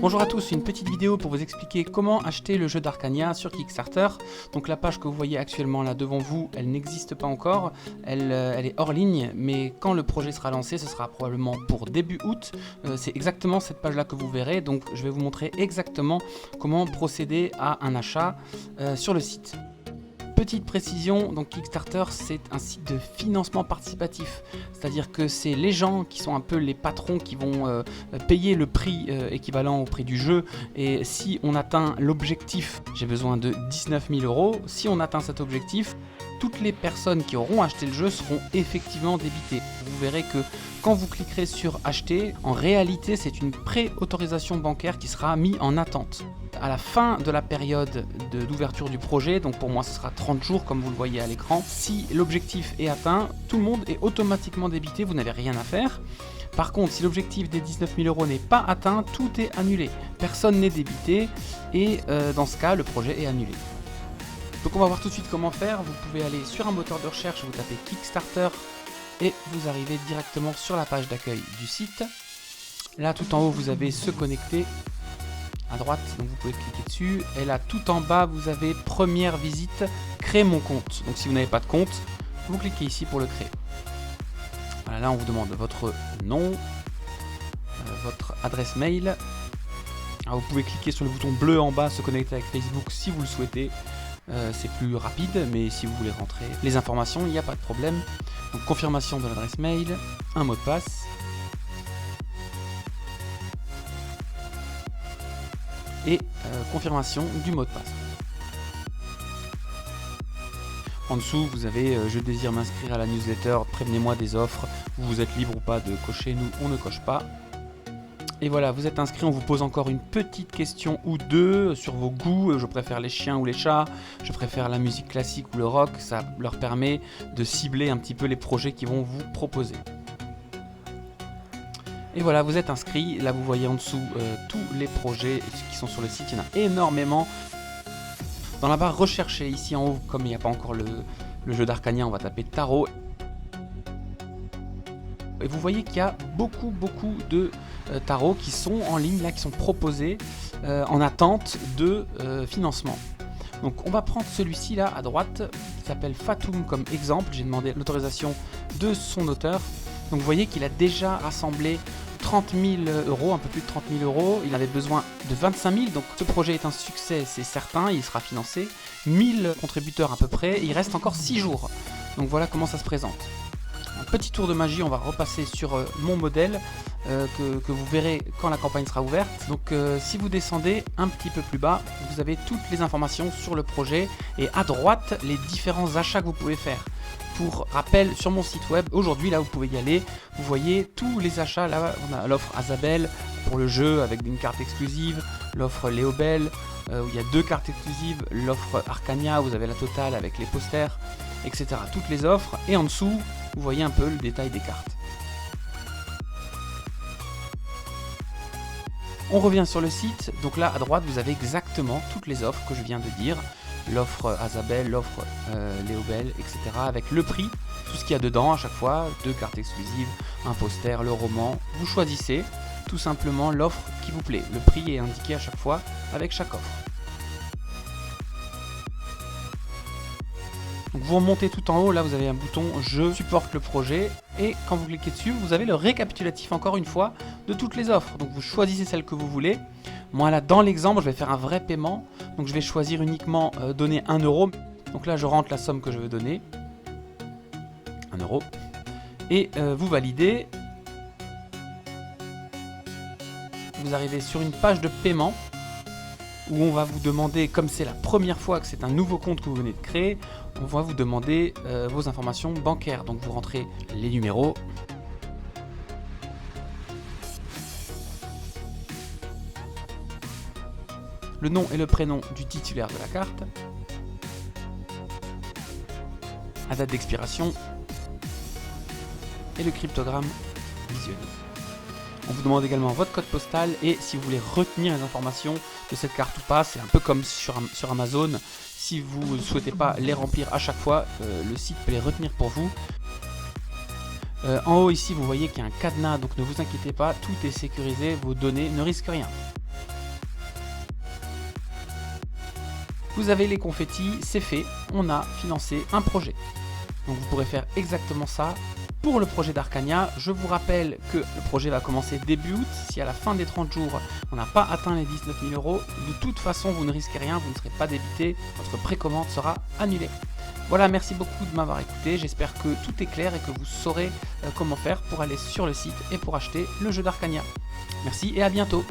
Bonjour à tous, une petite vidéo pour vous expliquer comment acheter le jeu d'Arcania sur Kickstarter. Donc la page que vous voyez actuellement là devant vous, elle n'existe pas encore, elle est hors ligne, mais quand le projet sera lancé, ce sera probablement pour début août. C'est exactement cette page là que vous verrez, donc je vais vous montrer exactement comment procéder à un achat sur le site. Petite précision, donc Kickstarter c'est un site de financement participatif, c'est-à-dire que c'est les gens qui sont un peu les patrons qui vont payer le prix équivalent au prix du jeu, et si on atteint l'objectif, j'ai besoin de 19 000 €, si on atteint cet objectif, toutes les personnes qui auront acheté le jeu seront effectivement débitées. Vous verrez que quand vous cliquerez sur acheter, en réalité c'est une pré-autorisation bancaire qui sera mise en attente. À la fin de la période d'ouverture du projet, donc pour moi ce sera 30 jours comme vous le voyez à l'écran, si l'objectif est atteint, tout le monde est automatiquement débité, vous n'avez rien à faire. Par contre, si l'objectif des 19 000 € n'est pas atteint, tout est annulé. Personne n'est débité et dans ce cas, le projet est annulé. Donc on va voir tout de suite comment faire. Vous pouvez aller sur un moteur de recherche, vous tapez Kickstarter et vous arrivez directement sur la page d'accueil du site. Là tout en haut vous avez se connecter à droite, donc vous pouvez cliquer dessus. Et là tout en bas vous avez première visite, créer mon compte. Donc si vous n'avez pas de compte, vous cliquez ici pour le créer. Voilà, là on vous demande votre nom, votre adresse mail. Alors, vous pouvez cliquer sur le bouton bleu en bas, se connecter avec Facebook si vous le souhaitez. C'est plus rapide, mais si vous voulez rentrer les informations, il n'y a pas de problème. Donc confirmation de l'adresse mail, un mot de passe. Et confirmation du mot de passe. En dessous, vous avez je désire m'inscrire à la newsletter, prévenez-moi des offres, vous êtes libre ou pas de cocher, nous on ne coche pas. Et voilà, vous êtes inscrit, on vous pose encore une petite question ou deux sur vos goûts. Je préfère les chiens ou les chats, je préfère la musique classique ou le rock. Ça leur permet de cibler un petit peu les projets qu'ils vont vous proposer. Et voilà, vous êtes inscrit. Là, vous voyez en dessous tous les projets qui sont sur le site. Il y en a énormément. Dans la barre rechercher, ici en haut, comme il n'y a pas encore le jeu d'Arcania, on va taper tarot. Et vous voyez qu'il y a beaucoup de tarots qui sont en ligne, là, qui sont proposés en attente de financement. Donc on va prendre celui-ci là à droite, qui s'appelle Fatoum comme exemple. J'ai demandé l'autorisation de son auteur. Donc vous voyez qu'il a déjà rassemblé 30 000 €, un peu plus de 30 000 €. Il avait besoin de 25 000, donc ce projet est un succès, c'est certain, il sera financé. 1000 contributeurs à peu près, et il reste encore 6 jours. Donc voilà comment ça se présente. Un petit tour de magie, on va repasser sur mon modèle que vous verrez quand la campagne sera ouverte. Donc si vous descendez un petit peu plus bas, vous avez toutes les informations sur le projet et à droite les différents achats que vous pouvez faire. Pour rappel, sur mon site web, aujourd'hui là vous pouvez y aller, vous voyez tous les achats. Là on a l'offre Azabel pour le jeu avec une carte exclusive, l'offre Léobel où il y a 2 cartes exclusives, l'offre Arcania, vous avez la totale avec les posters, etc. Toutes les offres, et en dessous vous voyez un peu le détail des cartes. On revient sur le site, donc là à droite vous avez exactement toutes les offres que je viens de dire, l'offre Azabel, l'offre Léobel, etc. avec le prix, tout ce qu'il y a dedans à chaque fois, 2 cartes exclusives, un poster, le roman. Vous choisissez tout simplement l'offre qui vous plaît, le prix est indiqué à chaque fois avec chaque offre. Donc vous remontez tout en haut, là vous avez un bouton je supporte le projet, et quand vous cliquez dessus vous avez le récapitulatif encore une fois de toutes les offres. Donc vous choisissez celle que vous voulez. Moi là dans l'exemple je vais faire un vrai paiement, donc je vais choisir uniquement donner 1 €. Donc là je rentre la somme que je veux donner, 1 €, et vous validez. Vous arrivez sur une page de paiement où on va vous demander, comme c'est la première fois que c'est un nouveau compte que vous venez de créer, on va vous demander vos informations bancaires. Donc vous rentrez les numéros, le nom et le prénom du titulaire de la carte, la date d'expiration et le cryptogramme visionné. On vous demande également votre code postal, et si vous voulez retenir les informations de cette carte ou pas, c'est un peu comme sur Amazon. Si vous ne souhaitez pas les remplir à chaque fois, le site peut les retenir pour vous. En haut ici, vous voyez qu'il y a un cadenas, donc ne vous inquiétez pas, tout est sécurisé, vos données ne risquent rien. Vous avez les confettis, c'est fait, on a financé un projet. Donc vous pourrez faire exactement ça pour le projet d'Arcania. Je vous rappelle que le projet va commencer début août. Si à la fin des 30 jours, on n'a pas atteint les 19 000 euros, de toute façon, vous ne risquez rien, vous ne serez pas débité, votre précommande sera annulée. Voilà, merci beaucoup de m'avoir écouté. J'espère que tout est clair et que vous saurez comment faire pour aller sur le site et pour acheter le jeu d'Arcania. Merci et à bientôt.